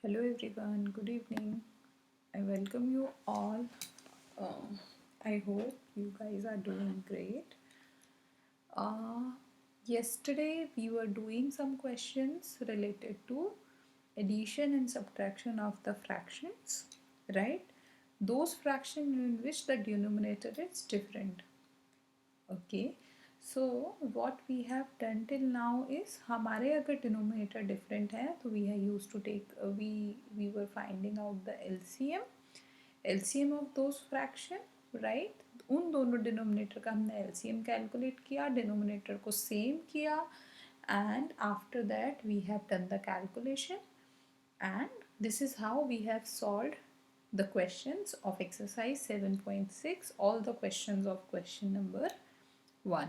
Hello everyone, good evening. I welcome you all. I hope you guys are doing great. Uh, Yesterday we were doing some questions related to addition and subtraction of the fractions, right? Those fractions in which the denominator is different. Okay, so what we have done till now is हमारे अगर denominator different है तो we are used to take we were finding out the LCM of those fraction, right? उन दोनों denominator का हमने LCM calculate किया, denominator को same किया, and after that we have done the calculation, and this is how we have solved the questions of exercise 7.6, all the questions of question number 1.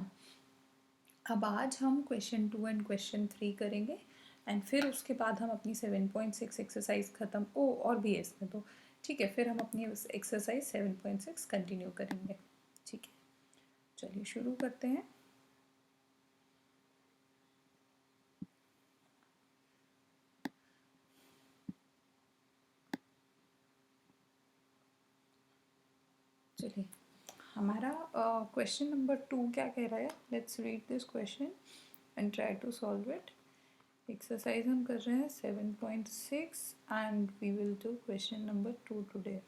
अब आज हम क्वेश्चन 2 एंड क्वेश्चन 3 करेंगे and फिर उसके बाद हम अपनी 7.6 एक्सरसाइज ख़त्म और भी है इसमें तो ठीक है, फिर हम अपनी एक्सरसाइज 7.6 कंटिन्यू करेंगे। ठीक है, चलिए शुरू करते हैं। चलिए, हमारा क्वेश्चन नंबर 2 क्या कह रहा है, let's read this question and try to solve it. Exercise हम कर रहे हैं 7.6 and we will do question number 2 today.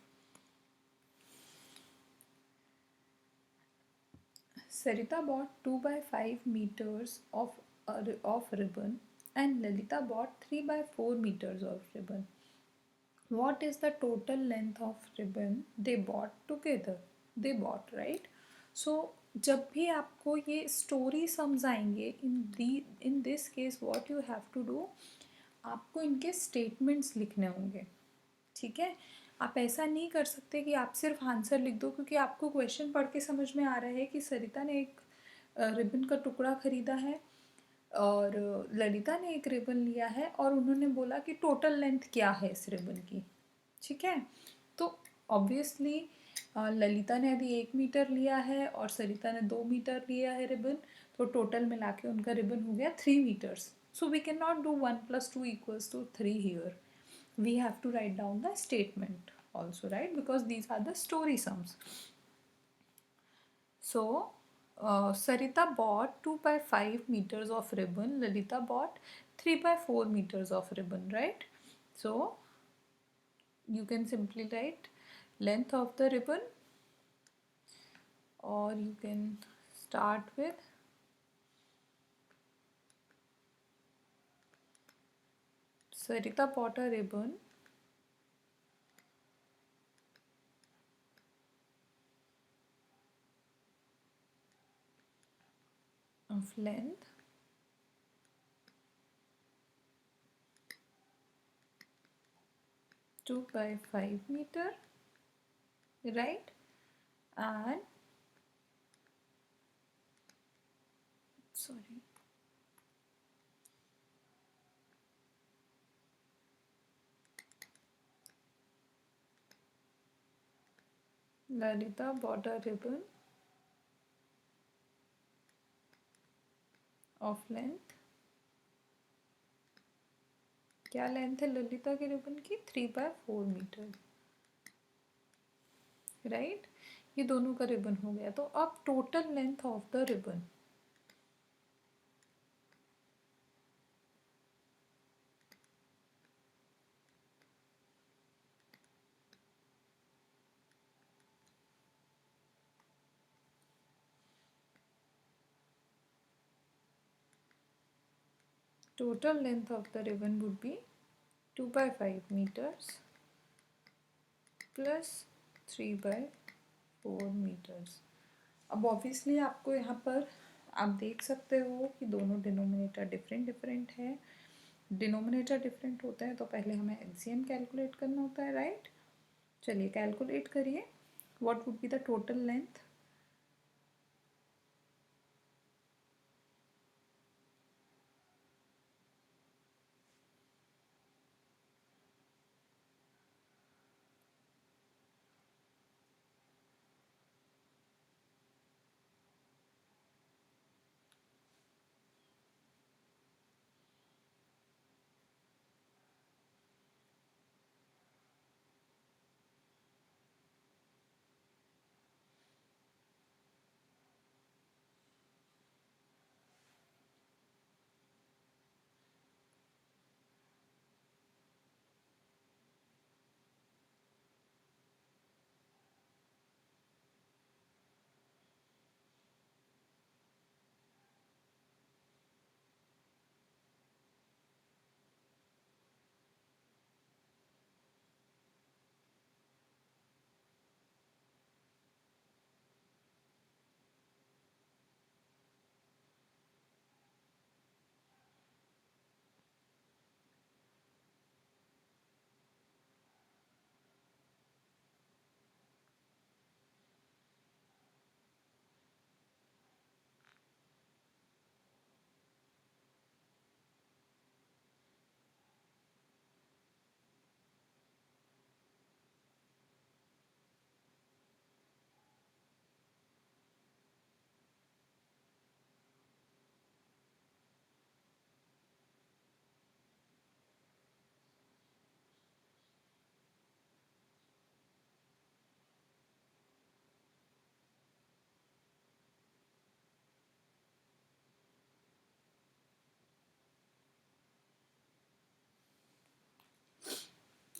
Sarita bought 2 by 5 meters of ribbon and Lalita bought 3 by 4 meters of ribbon. What is the total length of ribbon they bought together? They bought, right? So जब भी आपको ये story समझाएंगे in this case what you have to do, आपको इनके statements लिखने होंगे। ठीक है, आप ऐसा नहीं कर सकते कि आप सिर्फ आंसर लिख दो, क्योंकि आपको क्वेश्चन पढ़ के समझ में आ रहा है कि सरिता ने एक रिबन का टुकड़ा खरीदा है और ललिता ने एक रिबन लिया है और उन्होंने बोला कि टोटल लेंथ क्या है इस रिबन की। ठीक है, तो ऑब्वियसली ललिता ने अभी 1 मीटर लिया है और सरिता ने 2 मीटर लिया है रिबन, तो टोटल मिला के उनका रिबन हो गया 3 meters. So we can not do 1 + 2 = 3 here. We have to write down the statement also, right? Because these are the story sums. So Sarita bought 2 by 5 meters of ribbon, Lalita bought 3 by 4 meters of ribbon, right? So you can simply write length of the ribbon, or you can start with Sarita bought a ribbon of length 2 by 5 meter, right? And sorry, Lalita bought a ribbon of length, क्या length है ललिता के ribbon की, 3/4 metre, right? ये दोनों का ribbon हो गया। तो अब total length of the ribbon, total length of the ribbon would be 2/5 meters plus 3/4 meters। अब ऑब्वियसली आपको यहाँ पर आप देख सकते हो कि दोनों डिनोमिनेटर डिफरेंट डिफरेंट है। डिनोमिनेटर डिफरेंट होता है तो पहले हमें एलसीएम कैलकुलेट करना होता है, राइट? चलिए कैलकुलेट करिए, what would be the total length.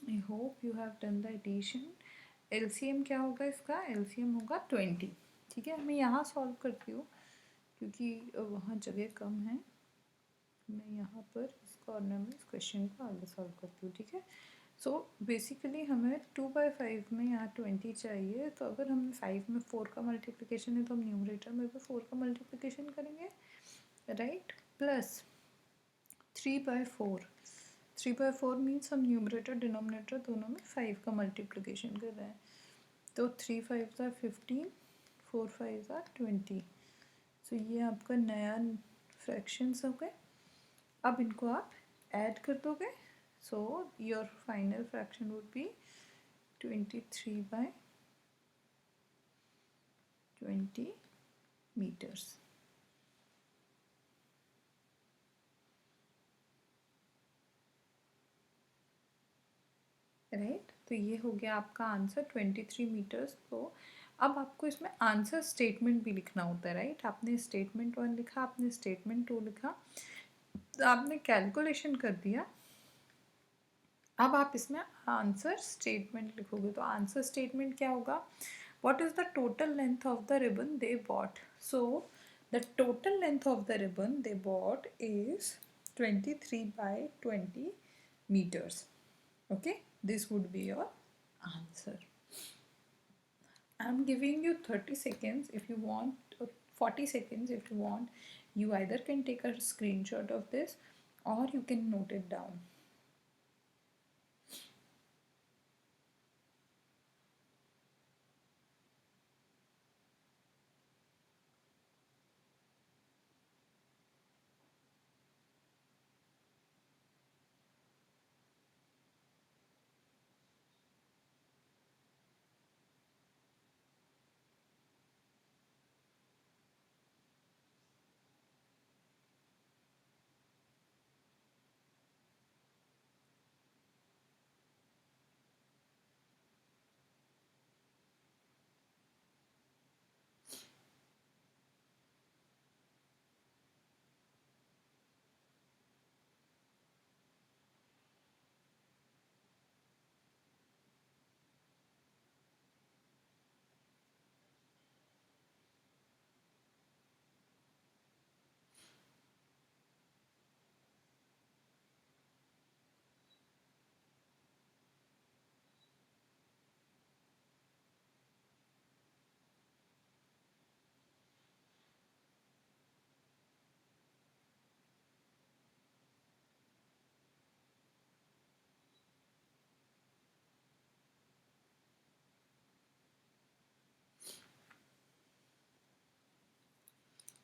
I hope you have done the addition. LCM क्या होगा इसका? एलसीएम होगा 20। ठीक है, मैं यहाँ सॉल्व करती हूँ क्योंकि वहाँ जगह कम है। मैं यहाँ पर इस कॉर्नर में इस क्वेश्चन को आगे सॉल्व करती हूँ। ठीक है, सो बेसिकली हमें 2/5 में यहाँ 20 चाहिए, तो अगर हमें 5 में 4 का मल्टीप्लिकेशन है तो हम न्यूमरेटर में भी 4 का मल्टीप्लिकेशन करेंगे, राइट। प्लस 3/4, 3/4 मीन्स हम न्यूमरेटर डिनोमिनेटर दोनों में 5 का मल्टीप्लिकेशन कर रहे हैं, तो 3 5 are 15, 4 5 are 20। सो ये आपका नया फ्रैक्शंस हो गए। अब इनको आप ऐड कर दोगे, so your final fraction would be 23/20 meters। Right, तो ये हो गया आपका आंसर 23 मीटर्स। तो अब आपको इसमें आंसर स्टेटमेंट भी लिखना होता है, राइट। आपने स्टेटमेंट 1 लिखा, आपने स्टेटमेंट 2 लिखा, तो आपने कैलकुलेशन कर दिया। अब आप इसमें आंसर स्टेटमेंट लिखोगे, तो आंसर स्टेटमेंट क्या होगा? What is the total length of the ribbon they bought? So the total length of the ribbon they bought is 23/20 meters। Okay, this would be your answer. I'm giving you 30 seconds if you want, or 40 seconds if you want. You either can take a screenshot of this or you can note it down.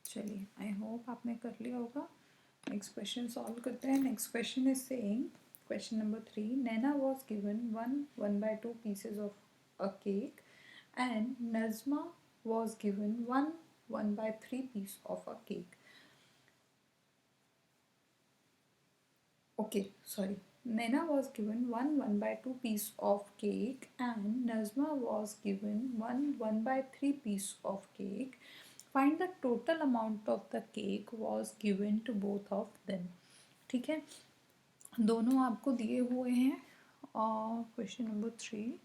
चलिए, I hope आपने कर लिया होगा। Next question solve करते हैं। Next question is saying, question number 3, Naina was given 1/2 pieces of a cake and Nazma was given 1/3 piece of a cake. Okay, sorry. Naina was given 1/2 piece of cake and Nazma was given 1/3 piece of cake. Find the total amount of the cake was given to both of them. ठीक है, दोनों आपको दिए हुए हैं। और question number 3,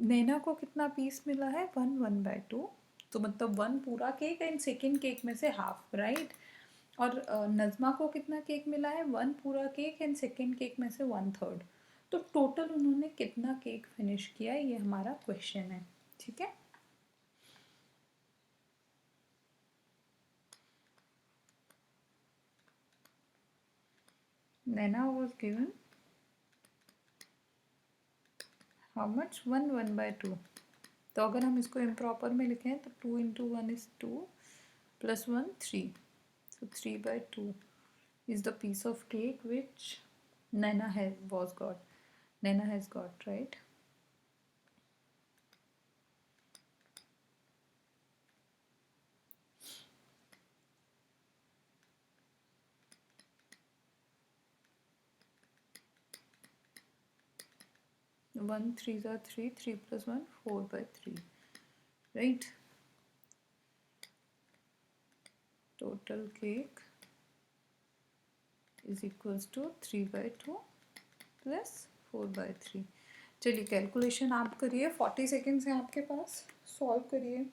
नैना को कितना पीस मिला है? 1/2, तो मतलब 1 पूरा केक एंड सेकेंड केक में से हाफ, राइट। और नज़मा को कितना केक मिला है? 1 पूरा केक एंड सेकेंड केक में से 1/3। तो टोटल उन्होंने कितना केक फिनिश किया है, ये हमारा क्वेश्चन है। ठीक है, नैना वॉज गिवन हाउ मच? 1/2। तो अगर हम इसको इम्प्रॉपर में लिखें तो 2 × 1 is 2 + 1 3, so 3/2 is the piece of cake which Naina has got, right? 1 3s are 3, 3 + 1 4/3, right? Total cake is equals to 3/2 plus 4/3। चलिए कैलकुलेशन आप करिए, 40 सेकेंड्स हैं आपके पास, सॉल्व करिए।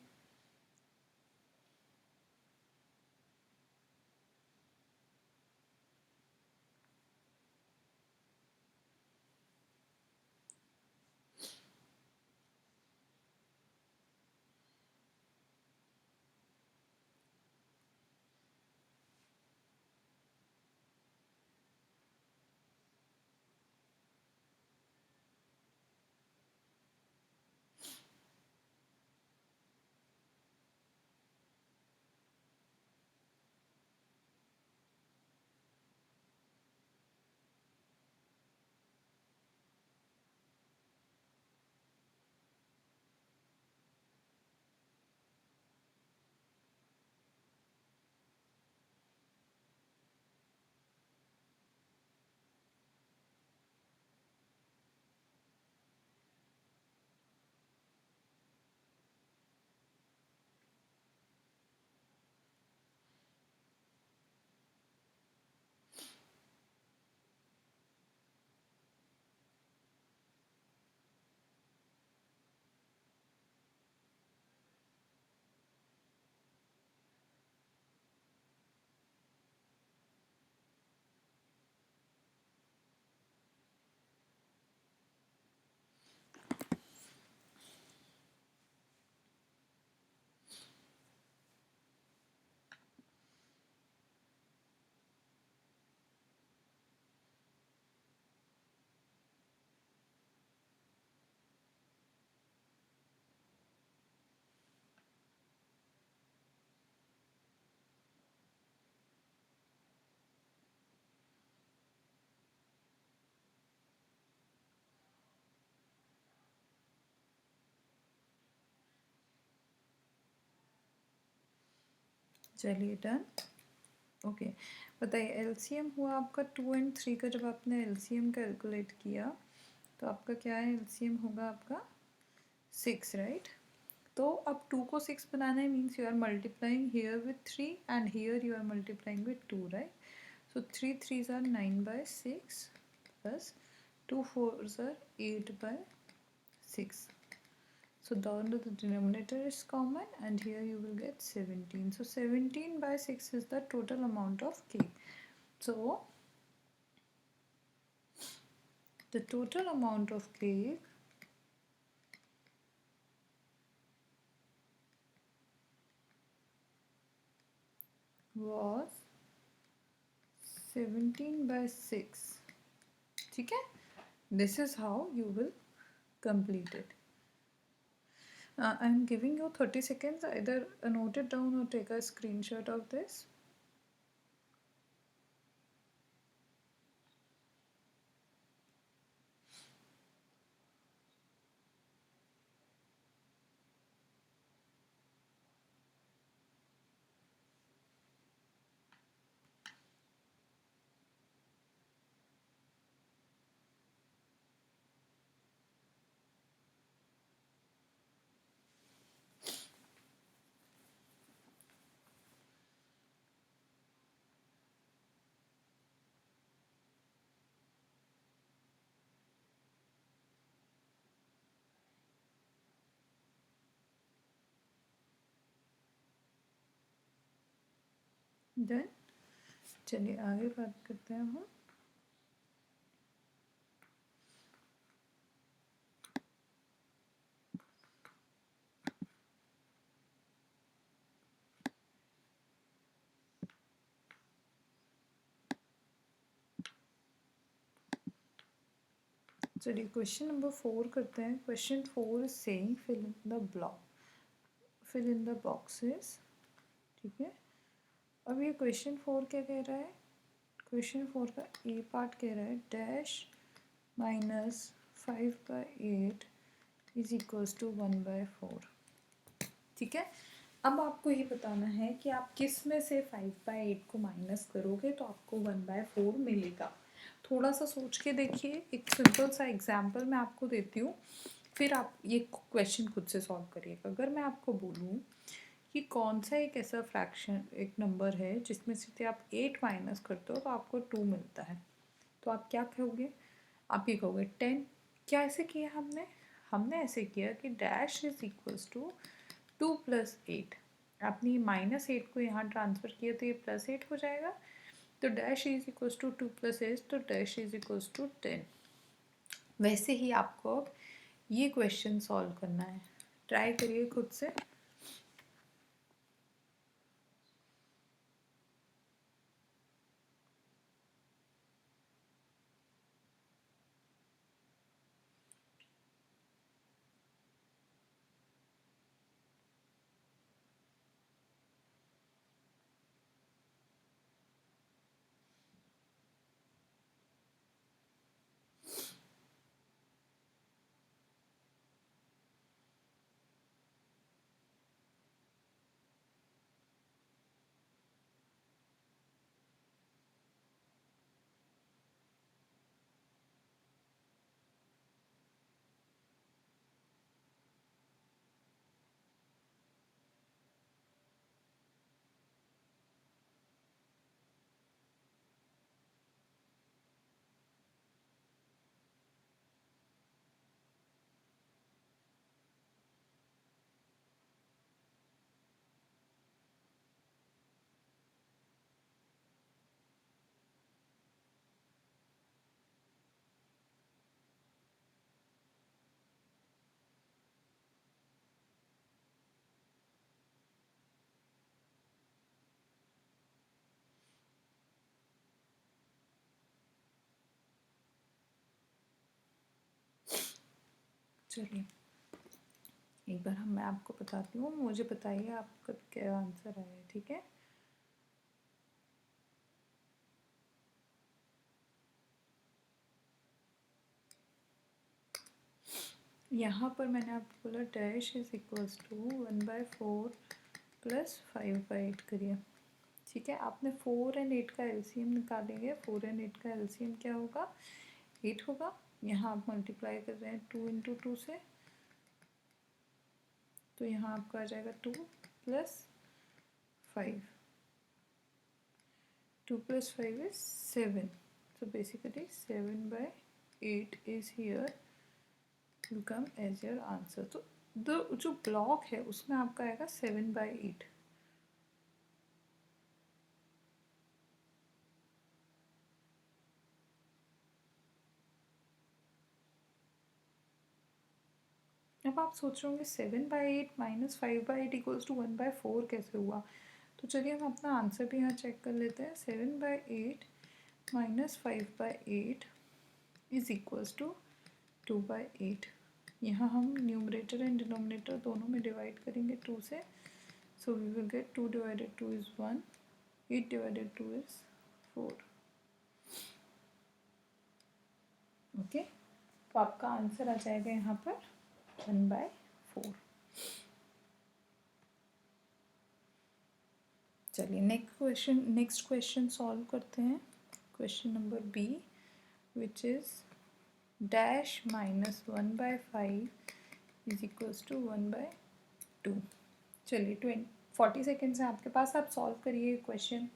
चलिए डन। ओके, बताइए एलसीएम हुआ आपका 2 और 3 का। जब आपने एलसीएम कैलकुलेट किया तो आपका क्या है, एलसीएम होगा आपका 6, राइट। तो अब 2 को 6 बनाना है, means you are multiplying here with 3 and here you are multiplying with 2, right. So 3 3s are 9/6 plus 2 4s are 8/6. So down to the denominator is common and here you will get 17. So 17/6 is the total amount of cake. So the total amount of cake was 17/6. ठीक है, this is how you will complete it. I am giving you 30 seconds, either note it down or take a screenshot of this. Then चलिए आगे बात करते हैं हम। चलिए question number 4 करते हैं। Question 4 is saying fill in the boxes. ठीक है, अब ये क्वेश्चन 4 क्या कह रहा है, क्वेश्चन 4 का ए पार्ट कह रहा है -5/8 इज इक्वल्स टू 1/4। ठीक है, अब आपको ये बताना है कि आप किस में से 5/8 को माइनस करोगे तो आपको 1/4 मिलेगा। थोड़ा सा सोच के देखिए, एक सिंपल सा एग्जाम्पल मैं आपको देती हूँ, फिर आप ये क्वेश्चन खुद से सॉल्व करिएगा। अगर मैं आपको बोलूँ कि कौन सा एक ऐसा फ्रैक्शन, एक नंबर है जिसमें से आप 8 माइनस करते हो तो आपको 2 मिलता है, तो आप क्या कहोगे? आप ये कहोगे 10। क्या ऐसे किया हमने? हमने ऐसे किया कि डैश इज इक्वल्स टू 2+8। आपने ये -8 को यहाँ ट्रांसफ़र किया तो ये +8 हो जाएगा। तो डैश इज इक्वल्स टू 2+8, तो डैश इज इक्वल्स टू 10। वैसे ही आपको अब ये क्वेश्चन सॉल्व करना है। ट्राई करिए खुद से। चलिए एक बार मैं आपको बताती हूँ, मुझे बताइए आपका क्या आंसर आया है, ठीक है? यहाँ पर मैंने आपको बोला dash is equals to 1/4 plus 5/8 करिए, ठीक है? आपने 4 और 8 का एलसीएम निकालेंगे। 4 और 8 का एलसीएम क्या होगा? 8 होगा। यहाँ आप मल्टीप्लाई कर रहे हैं 2 इंटू 2 से, तो यहाँ आपका आ जाएगा 2 + 5। 2 + 5 is 7. So basically 7/8 is here, will come as your answer. तो जो ब्लॉक है उसमें आपका आएगा 7/8। अब आप सोच रहे होंगे 7/8 - 5/8 इक्वल्स टू 1/4 कैसे हुआ? तो चलिए हम अपना आंसर भी यहाँ चेक कर लेते हैं। 7/8 - 5/8 इज इक्वल्स टू 2/8। यहाँ हम न्यूमरेटर एंड डिनोमिनेटर दोनों में डिवाइड करेंगे 2 से, so we will get 2 / 2 is 1, 8 / 2 is 4। Okay, तो आपका आंसर आ जाएगा यहाँ पर 1/4। चलिए नेक्स्ट क्वेश्चन सॉल्व करते हैं। Question number B, which is dash -1/5 is equals to 1/2। चलिए 40 सेकेंड्स है आपके पास, आप सॉल्व करिए क्वेश्चन।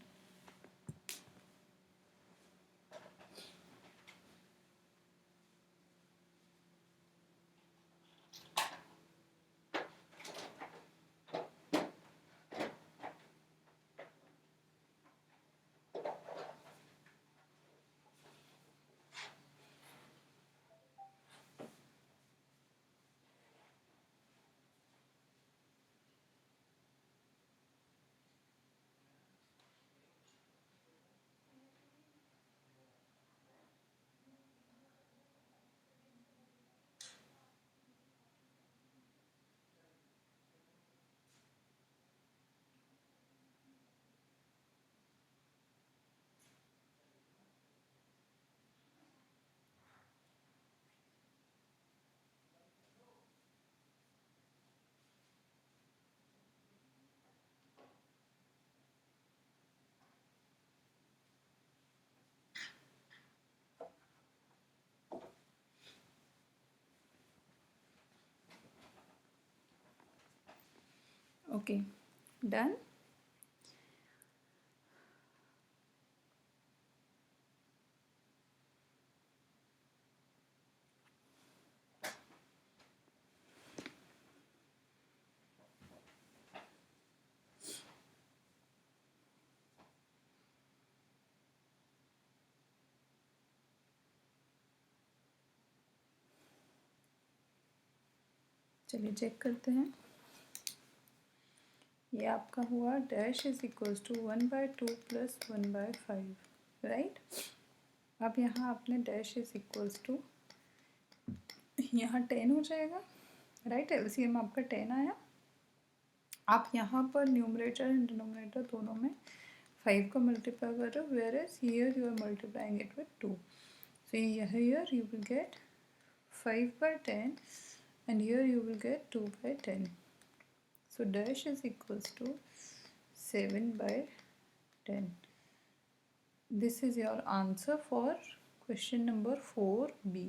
Okay, done. चलिए चेक करते हैं। ये आपका हुआ dash is equals to 1/2 plus 1/5, right. अब यहाँ आपने डैश इज इक्वल्स टू, यहाँ 10 हो जाएगा, राइट। एलसीएम आपका 10 आया। आप यहाँ पर न्यूमरेटर एंड डिनोमिनेटर दोनों में 5 का मल्टीप्लाई कर रहे हो, whereas here you are multiplying it with 2. So here you will get 5/10 and here you will get 2/10. So dash is equals to 7/10. This is your answer for question number 4B,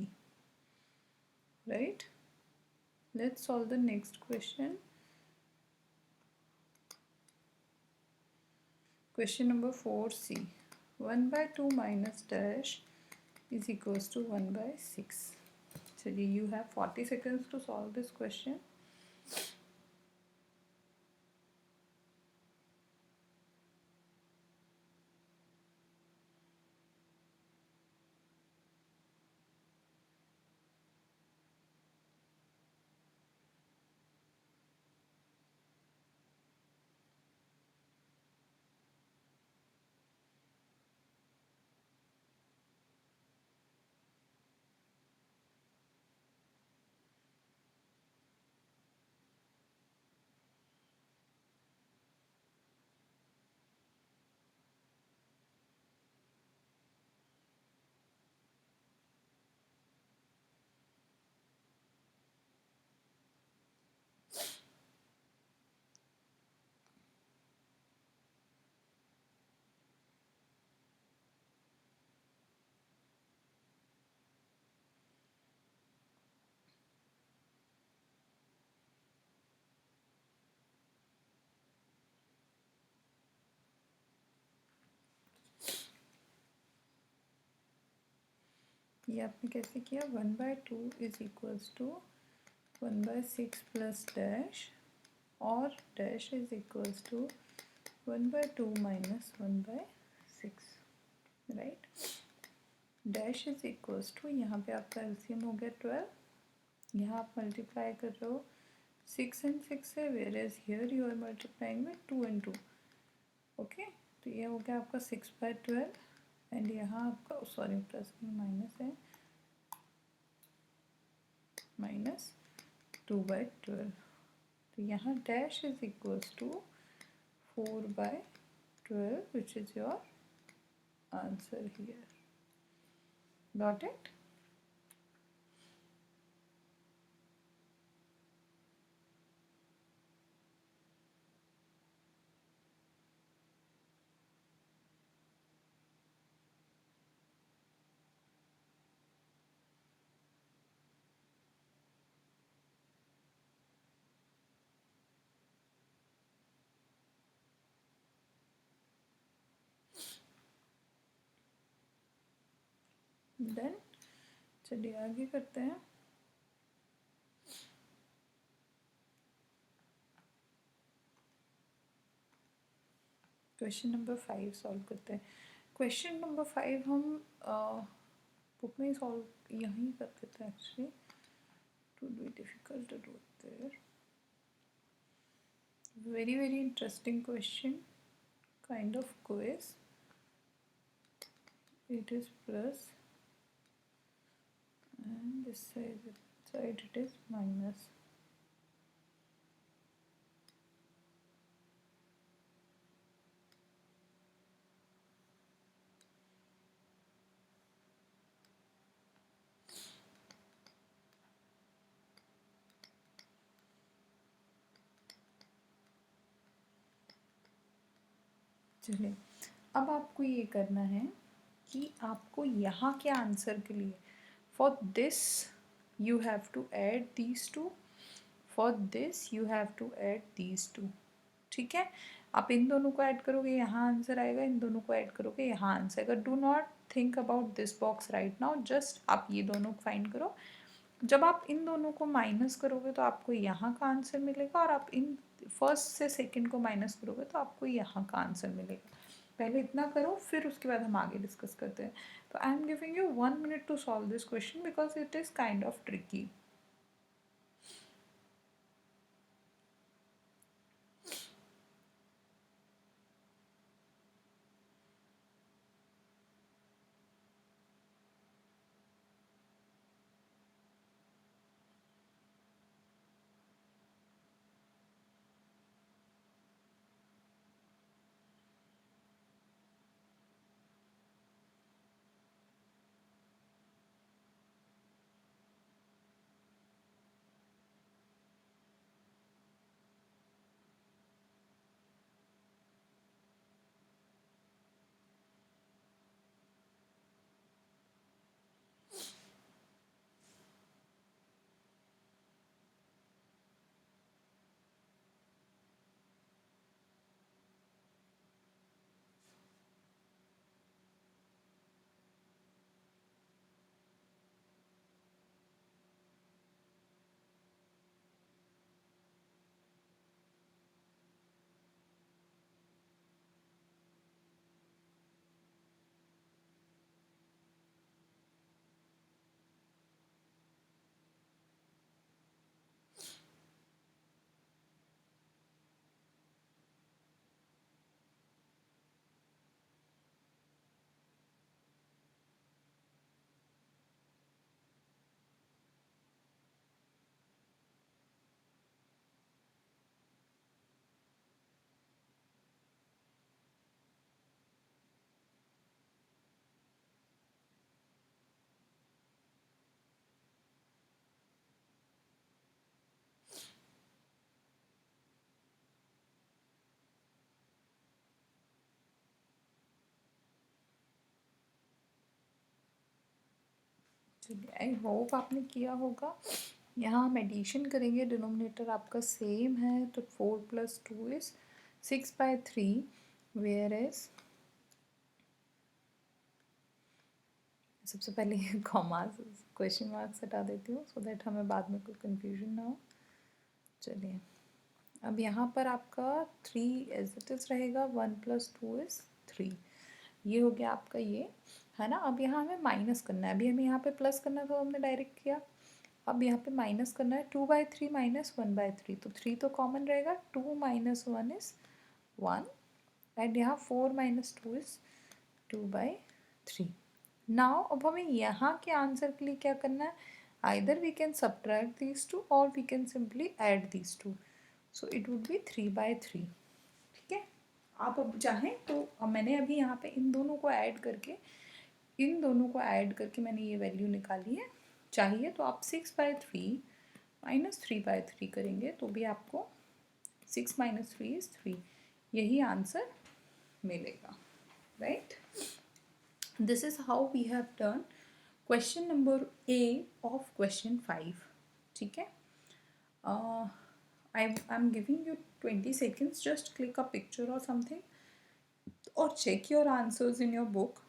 right? Let's solve the next question. Question number 4C. 1/2 minus dash is equals to 1/6. So you have 40 seconds to solve this question. ये आपने कैसे किया? 1/2 is equals to 1/6 plus dash, or dash is equals to 1/2 minus 1/6, right. Dash is equals to, यहाँ पे आपका LCM हो गया 12, यहाँ आप मल्टीप्लाई कर रहे हो 6 and 6 है, whereas here you are multiplying with 2 and 2, okay. तो ये हो गया आपका 6/12 एंड यहाँ आपका सॉरी प्लस नहीं माइनस है, माइनस 2/12. तो यहाँ dash is equals to 4/12 which is your answer here. Got it? Then चलिए आगे करते हैं। क्वेश्चन नंबर 5 सॉल्व करते हैं। क्वेश्चन नंबर 5 हम बुक में ही सॉल्व यहीं कर देते हैं actually, to be difficult to do there. Very interesting question, kind of quiz. It is plus and this side it is minus. चलिए अब आपको ये करना है कि आपको यहाँ के आंसर के लिए, for this you have to add these two, for this you have to add these two, ठीक है। आप इन दोनों को ऐड करोगे यहाँ आंसर आएगा, इन दोनों को ऐड करोगे यहाँ आंसर आएगा। Do not think about this box right now, just आप ये दोनों फाइंड करो। जब आप इन दोनों को माइनस करोगे तो आपको यहाँ का आंसर मिलेगा, और आप इन फर्स्ट से सेकंड को माइनस करोगे तो आपको यहाँ का आंसर मिलेगा। पहले इतना करो, फिर उसके बाद हम आगे डिस्कस करते हैं। तो I am giving you 1 minute to solve this question because it is kind of tricky. चलिए, आई होप आपने किया होगा। यहाँ हम एडिशन करेंगे, डिनोमिनेटर आपका सेम है, तो 4 + 2 इज़ 6/3, वेयर इज सबसे पहले कॉमा क्वेश्चन मार्क्स हटा देती हूँ सो दैट हमें बाद में कोई कन्फ्यूजन ना हो। चलिए, अब यहाँ पर आपका 3 एज इट इज़ रहेगा, 1 + 2 इज़ 3। ये हो गया आपका, ये है ना। अब यहाँ हमें माइनस करना है, अभी हमें यहाँ पे प्लस करना था, हमने डायरेक्ट किया। अब यहाँ पे माइनस करना है, 2/3 - 1/3, तो 3 तो कॉमन रहेगा, 2 - 1 इज़ 1, एंड यहाँ 4 - 2 इज़ 2/3। नाउ अब हमें यहाँ के आंसर के लिए क्या करना है, either we can subtract these two or we can simply add these two, so it would be 3/3। ठीक है, आप अब चाहें तो मैंने अभी यहाँ पे इन दोनों को ऐड करके मैंने ये वैल्यू निकाली है। चाहिए तो आप 6/3 - 3/3 करेंगे तो भी आपको 6 - 3 इज़ 3, यही आंसर मिलेगा, right. This is how we have done question number A of question 5. ठीक है, I'm giving you 20 seconds, just click a picture or something or check your answers in your book.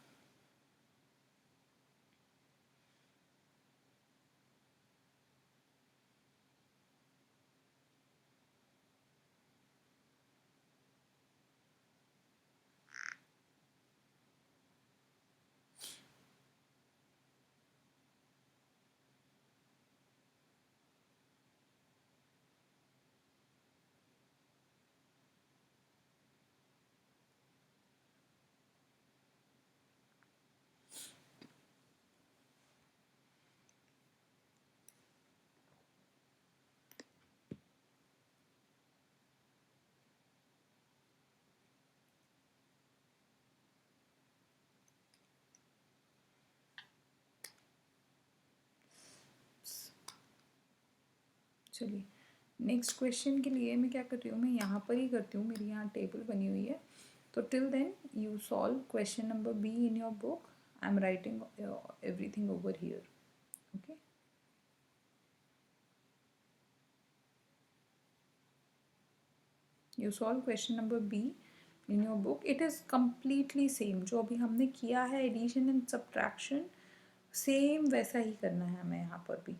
चलिए, next question के लिए मैं क्या कर रही हूँ, मैं यहाँ पर ही करती हूँ, मेरी यहाँ टेबल बनी हुई है। तो till then you solve question number B in your book, I am writing everything over here, okay. You solve question number B in your book, it is completely same, जो अभी हमने किया है एडिशन एंड सब्ट्रैक्शन, सेम वैसा ही करना है हमें यहाँ पर भी।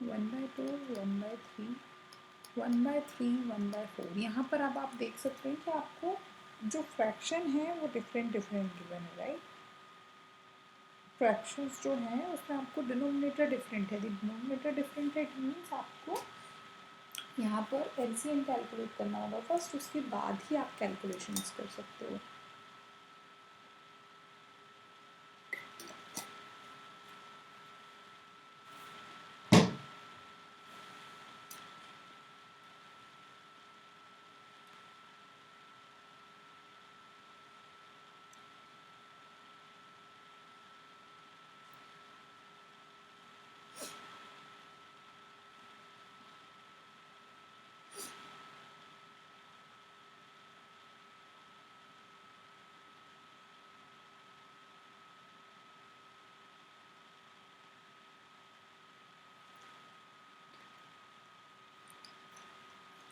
वन बाय टू, 1/3, 1/3, 1/4, यहाँ पर अब आप देख सकते हैं कि आपको जो फ्रैक्शन है वो डिफरेंट गिवन है, राइट। फ्रैक्शंस जो हैं उसमें आपको डिनोमिनेटर डिफरेंट है, डिनोमिनेटर डिफरेंट है, इट मीन्स आपको यहाँ पर एलसीएम कैलकुलेट करना होगा फर्स्ट, उसके बाद ही आप कैलकुलेशंस कर सकते हो।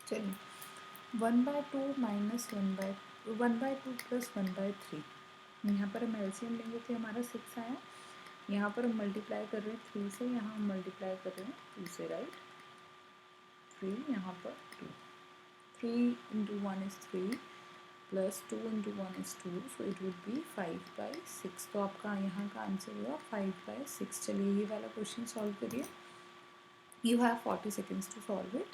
चलिए, 1/2 - 1/2 + 1/3, यहाँ पर हम एलसीएम लेंगे तो हमारा 6 आया, यहाँ पर हम मल्टीप्लाई कर रहे हैं 3 से, यहाँ हम मल्टीप्लाई कर रहे हैं 2 से, राइट। 3 यहाँ पर 2, 3 × 1 is 3, plus 2 × 1 is 2, so it would be 5/6. तो आपका यहाँ का आंसर हुआ 5/6. चलिए ये वाला क्वेश्चन सॉल्व करिए. You have 40 seconds to solve it.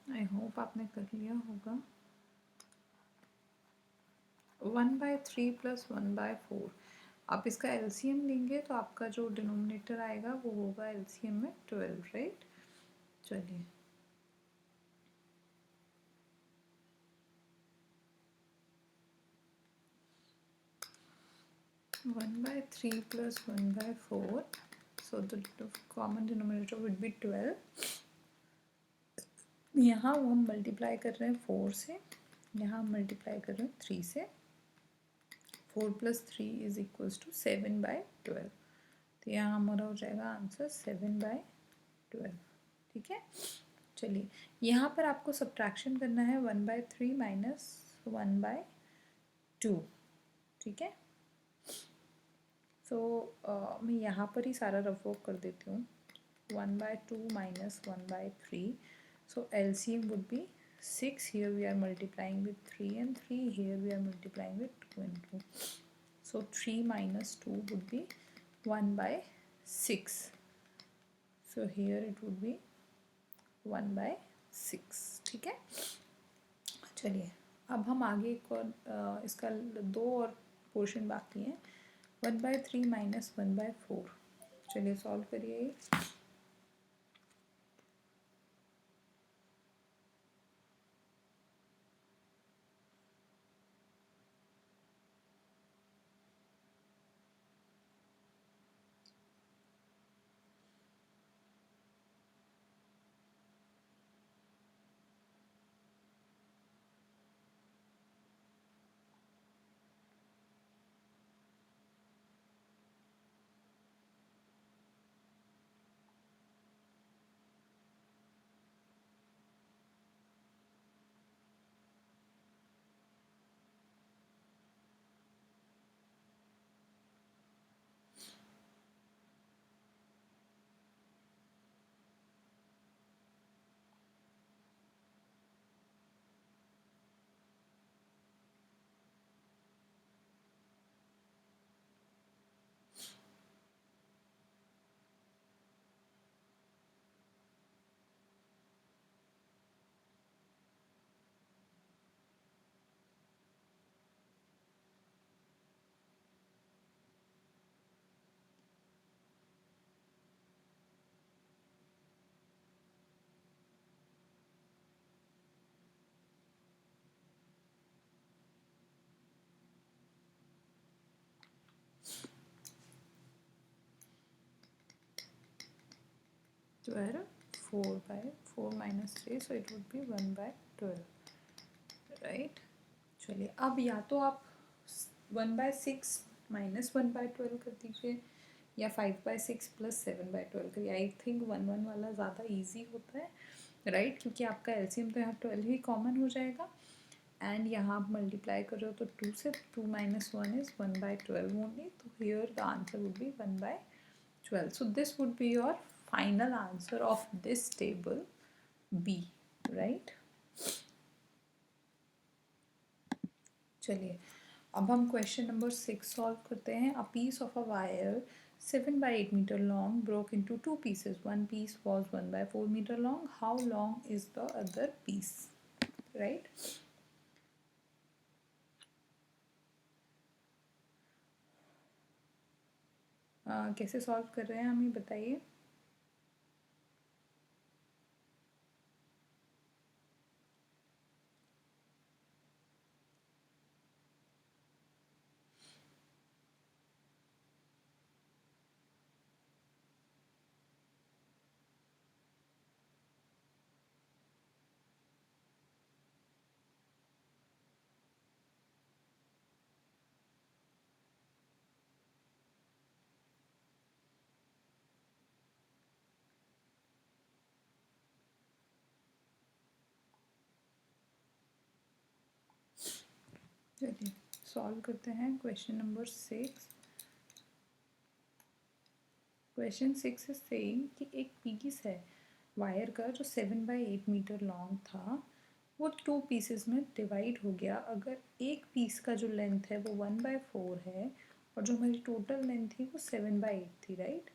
I hope आपने कर लिया होगा. 1/3 + 1/4. आप इसका एलसीएम लेंगे तो आपका जो डिनोमिनेटर आएगा वो होगा एलसीएम में 12, राइट. चलिए 1/3 + 1/4. So the common denominator would be 12. यहाँ वो हम मल्टीप्लाई कर रहे हैं 4 से, यहाँ हम मल्टीप्लाई कर रहे हैं 3 से. 4 + 3 = 7/12. तो यहाँ हमारा हो जाएगा आंसर 7/12. ठीक है. चलिए यहाँ पर आपको सब्ट्रैक्शन करना है 1/3 - 1/2. ठीक है. सो मैं यहाँ पर ही सारा रफ वर्क कर देती हूँ. 1/2 - 1/3. So LCM would be 6. Here we are multiplying with 3 and 3. Here we are multiplying with 2 and 2. So 3 - 2 would be 1/6. So here it would be 1/6. ठीक है. चलिए अब हम आगे एक और इसका 2 और पोर्शन बाकी हैं. 1/3 - 1/4. चलिए सॉल्व करिए. 12. 4/4 - 3. So it would be 1/12. Right. चलिए अब या तो आप 1/6 - 1/12 कर दीजिए या 5/6 + 7/12 करिए. आई थिंक 1 वाला ज़्यादा इजी होता है, राइट. क्योंकि आपका एलसीएम तो यहाँ 12 ही कॉमन हो जाएगा. एंड यहाँ आप मल्टीप्लाई कर रहे हो तो 2 से 2 minus 1 is 1/12 only. So here the answer would be 1/12. So this would be your final answer of this table B, right? चलिए अब हम क्वेश्चन नंबर 6 सॉल्व करते हैं. A piece of a wire 7/8 meter long broke into two pieces. One piece was 1/4 meter long. How long is the other piece? Right? कैसे solve कर रहे हैं हम, ये बताइए. चलिए सॉल्व करते हैं question number 6. Question 6 is saying कि एक पीस है वायर का जो 7/8 मीटर लॉन्ग था, वो 2 पीसेस में डिवाइड हो गया. अगर एक पीस का जो लेंथ है वो 1/4 है और जो हमारी टोटल लेंथ थी वो 7/8 थी, राइट.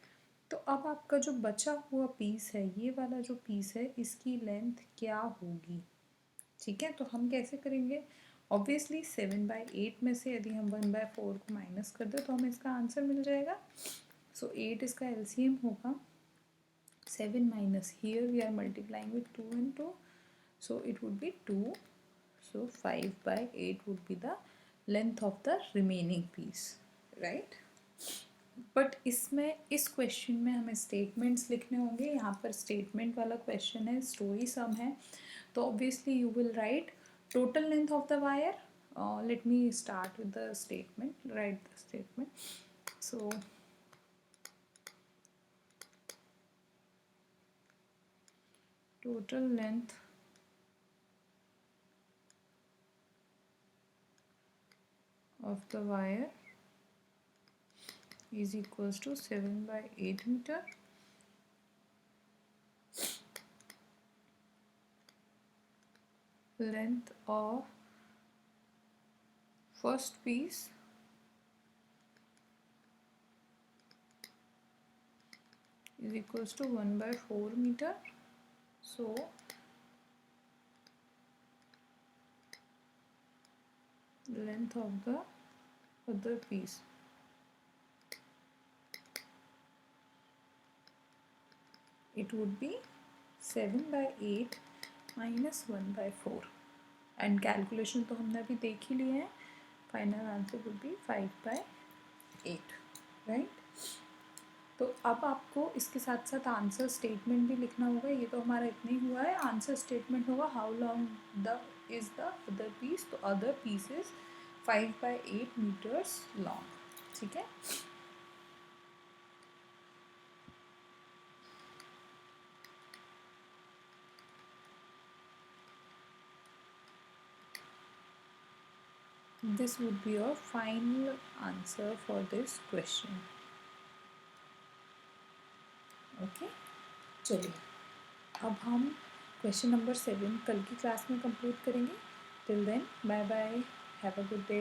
तो अब आपका जो बचा हुआ पीस है, ये वाला जो पीस है, इसकी लेंथ क्या होगी. ठीक है, तो हम कैसे करेंगे. ऑब्वियसली 7/8 में से यदि हम 1/4 को माइनस कर दे तो हमें इसका आंसर मिल जाएगा. सो 8 इसका एलसीएम होगा. 7 minus here we are multiplying with 2 and 2, so it would be 2. So 5/8 would be the length of the remaining piece, right? But इसमें इस क्वेश्चन में हमें स्टेटमेंट्स लिखने होंगे. यहाँ पर स्टेटमेंट वाला क्वेश्चन है, स्टोरी सम है, तो obviously you will write total length of the wire. Let me start with the statement. Right the statement. So total length of the wire is equals to 7/8 meter. Length of first piece is equals to 1/4 meter. So length of the other piece it would be 7/8 minus 1/4. And calculation तो हमने अभी देख ही लिए हैं. Final answer would be 5/8, right. तो अब आपको इसके साथ साथ आंसर स्टेटमेंट भी लिखना होगा. ये तो हमारा इतना ही हुआ है. आंसर स्टेटमेंट होगा how long the is the other piece. तो other piece is 5/8 meters long. ठीक है. This would be your final answer for this question. Okay. चलिए अब हम क्वेश्चन नंबर 7 कल की क्लास में कंप्लीट करेंगे. Till then bye bye, have a good day.